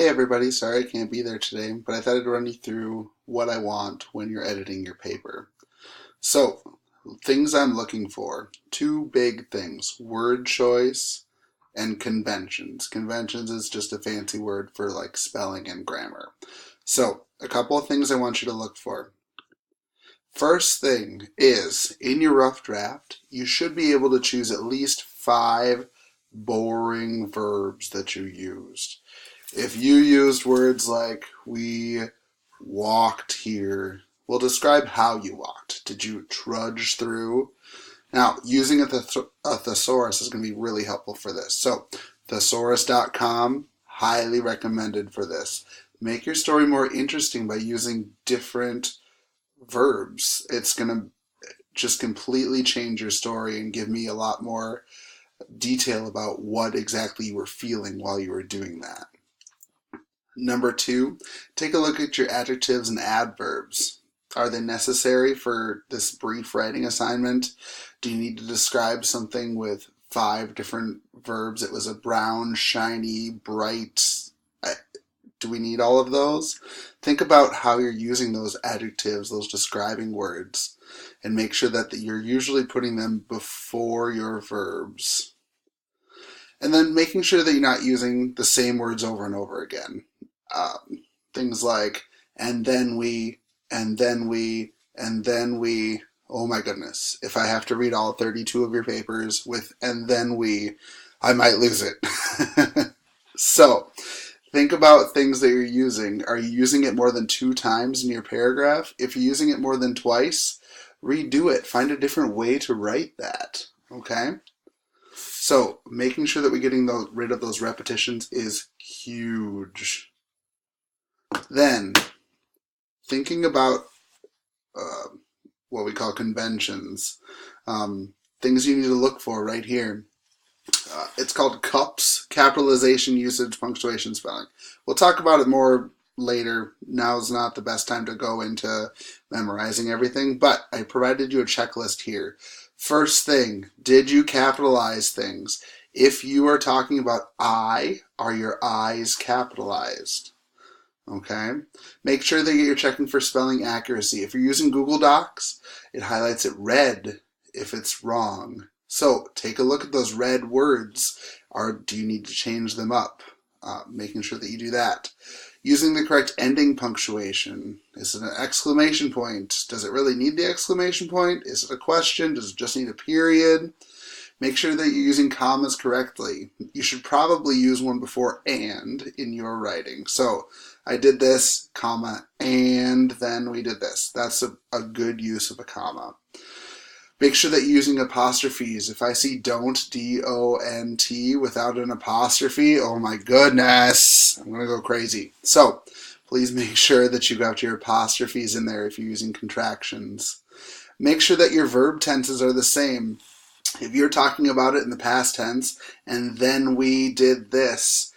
Hey everybody, sorry I can't be there today, but I thought I'd run you through what I want when you're editing your paper. So, things I'm looking for. Two big things, word choice and conventions. Conventions is just a fancy word for like spelling and grammar. So, a couple of things I want you to look for. First thing is, in your rough draft, you should be able to choose at least 5 boring verbs that you used. If you used words like we walked here, well, describe how you walked. Did you trudge through? Now, using a thesaurus is going to be really helpful for this. So, thesaurus.com, highly recommended for this. Make your story more interesting by using different verbs. It's going to just completely change your story and give me a lot more detail about what exactly you were feeling while you were doing that. Number 2, take a look at your adjectives and adverbs. Are they necessary for this brief writing assignment? Do you need to describe something with 5 different verbs? It was a brown, shiny, bright. Do we need all of those? Think about how you're using those adjectives, those describing words, and make sure that you're usually putting them before your verbs. And then making sure that you're not using the same words over and over again. Things like, and then we, and then we, and then we. Oh my goodness. If I have to read all 32 of your papers with and then we, I might lose it. So, think about things that you're using. Are you using it more than 2 times in your paragraph? If you're using it more than twice, redo it. Find a different way to write that. Okay? So, making sure that we're getting rid of those repetitions is huge. Then, thinking about what we call conventions, things you need to look for right here. It's called CUPS, capitalization, usage, punctuation, spelling. We'll talk about it more later. Now's not the best time to go into memorizing everything, but I provided you a checklist here. First thing, did you capitalize things? If you are talking about I, are your I's capitalized? Okay. Make sure that you're checking for spelling accuracy. If you're using Google Docs, it highlights it red if it's wrong. So take a look at those red words. Do you need to change them up? Making sure that you do that. Using the correct ending punctuation. Is it an exclamation point? Does it really need the exclamation point? Is it a question? Does it just need a period? Make sure that you're using commas correctly. You should probably use one before and in your writing. So I did this, comma, and then we did this. That's a good use of a comma. Make sure that you're using apostrophes. If I see don't, D-O-N-T, without an apostrophe, oh my goodness, I'm going to go crazy. So please make sure that you got your apostrophes in there if you're using contractions. Make sure that your verb tenses are the same. If you're talking about it in the past tense, and then we did this,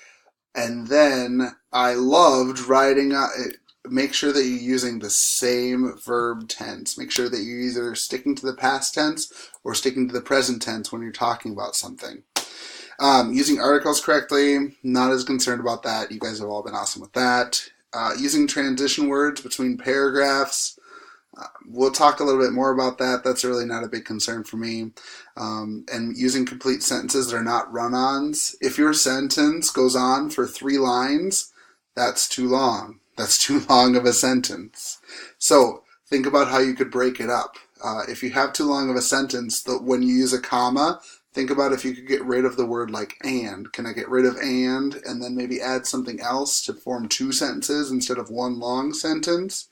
and then I loved writing, make sure that you're using the same verb tense. Make sure that you're either sticking to the past tense or sticking to the present tense when you're talking about something. Using articles correctly, not as concerned about that. You guys have all been awesome with that. Using transition words between paragraphs. We'll talk a little bit more about that. That's really not a big concern for me. And using complete sentences that are not run-ons. If your sentence goes on for 3 lines, that's too long. That's too long of a sentence. So think about how you could break it up. If you have too long of a sentence, when you use a comma, think about if you could get rid of the word like and. Can I get rid of and then maybe add something else to form 2 sentences instead of 1 long sentence?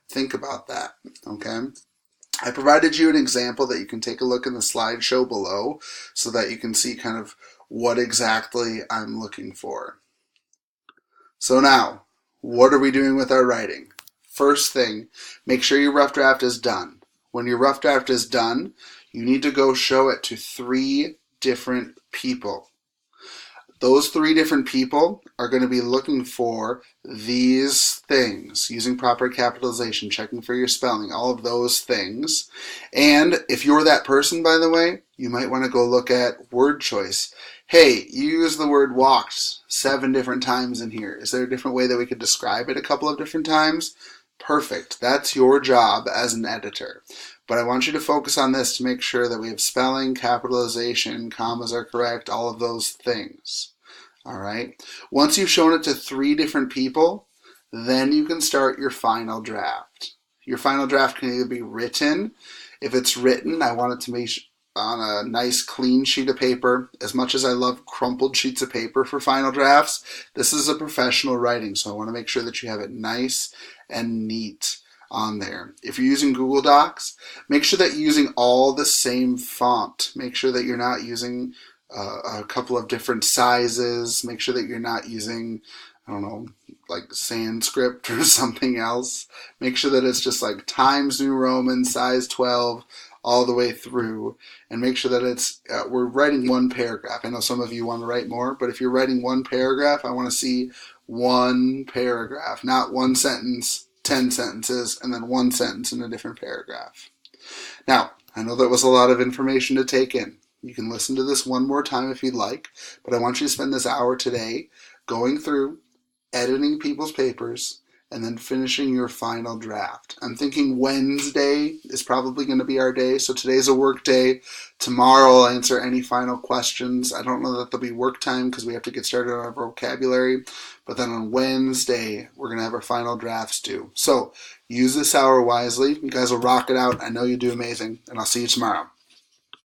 Think about that, okay? I provided you an example that you can take a look in the slideshow below so that you can see kind of what exactly I'm looking for. So now, what are we doing with our writing? First thing, make sure your rough draft is done. When your rough draft is done, you need to go show it to 3 different people. Those three different people are going to be looking for these things, using proper capitalization, checking for your spelling, all of those things. And if you're that person, by the way, you might want to go look at word choice. Hey, you use the word walked 7 different times in here. Is there a different way that we could describe it a couple of different times? Perfect. That's your job as an editor. But I want you to focus on this to make sure that we have spelling, capitalization, commas are correct, all of those things. All right. Once you've shown it to 3 different people, then you can start your final draft. Your final draft can either be written. If it's written, I want it to be on a nice clean sheet of paper. As much as I love crumpled sheets of paper for final drafts, this is a professional writing, so I want to make sure that you have it nice and neat on there. If you're using Google Docs, make sure that you're using all the same font. Make sure that you're not using a couple of different sizes. Make sure that you're not using, I don't know, like Sanskrit or something else. Make sure that it's just like Times New Roman, size 12, all the way through, and make sure that it's we're writing one paragraph. I know some of you want to write more, but if you're writing one paragraph, I want to see one paragraph, not one sentence, 10 sentences, and then one sentence in a different paragraph. Now, I know that was a lot of information to take in. You can listen to this one more time if you'd like, but I want you to spend this hour today going through, editing people's papers, and then finishing your final draft. I'm thinking Wednesday is probably going to be our day, so today's a work day. Tomorrow I'll answer any final questions. I don't know that there'll be work time because we have to get started on our vocabulary, but then on Wednesday we're going to have our final drafts due. So use this hour wisely. You guys will rock it out. I know you do amazing, and I'll see you tomorrow.